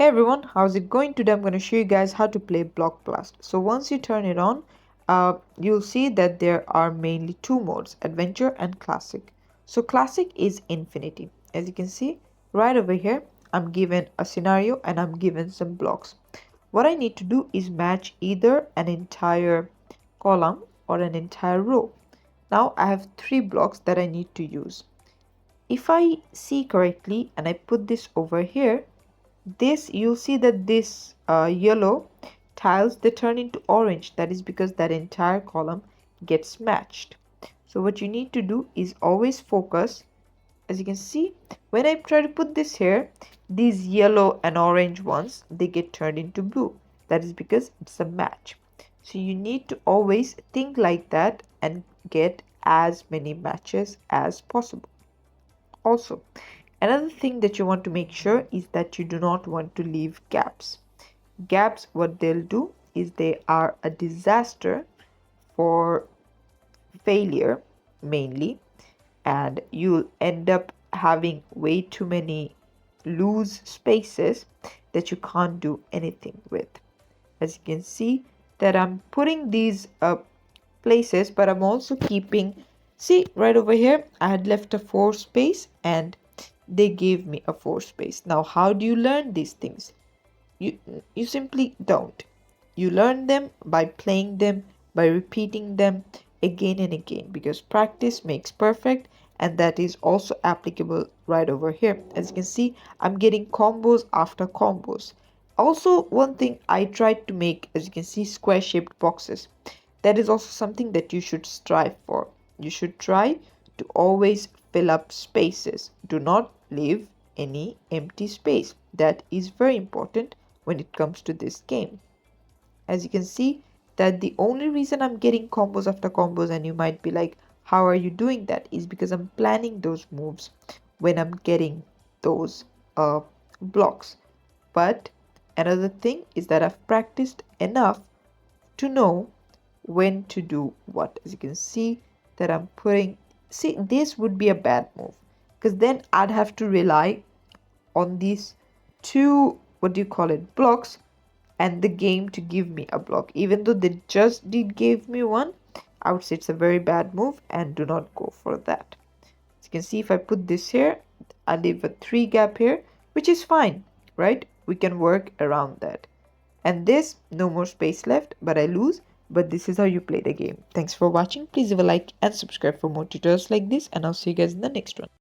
Hey everyone, how's it going? Today I'm going to show you guys how to play Block Blast. So once you turn it on, you'll see that there are mainly two modes, Adventure and Classic. So Classic is infinity. As you can see right over here, I'm given a scenario and I'm given some blocks. What I need to do is match either an entire column or an entire row. Now I have three blocks that I need to use. If I see correctly and I put this over here, you'll see that this yellow tiles, they turn into orange. That is because that entire column gets matched. So what you need to do is always focus. As you can see, when I try to put this here, these yellow and orange ones, they get turned into blue. That is because it's a match. So you need to always think like that and get as many matches as possible. Also, another thing that you want to make sure is that you do not want to leave gaps. Gaps, what they'll do is they are a disaster for failure mainly, and you'll end up having way too many loose spaces that you can't do anything with. As you can see that I'm putting these places, but I'm also keeping, see right over here, I had left a 4 space and they gave me a 4 space. Now how do you learn these things? You simply don't. You learn them by playing them, by repeating them again and again, because practice makes perfect, and that is also applicable right over here. As you can see, I'm getting combos after combos. Also, one thing I tried to make, as you can see, square shaped boxes. That is also something that you should strive for. You should try to always fill up spaces. Do not leave any empty space. That is very important when it comes to this game. As you can see that the only reason I'm getting combos after combos, and you might be like, how are you doing that, is because I'm planning those moves when I'm getting those blocks. But another thing is that I've practiced enough to know when to do what. As you can see that I'm putting, see, this would be a bad move because then I'd have to rely on these two, what do you call it, blocks, and the game to give me a block. Even though they just did give me one, I would say it's a very bad move and do not go for that. As you can see, if I put this here, I leave a 3 gap here, which is fine, right? We can work around that. And this, no more space left, but I lose. But this is how you play the game. Thanks for watching. Please leave a like and subscribe for more tutorials like this, and I'll see you guys in the next one.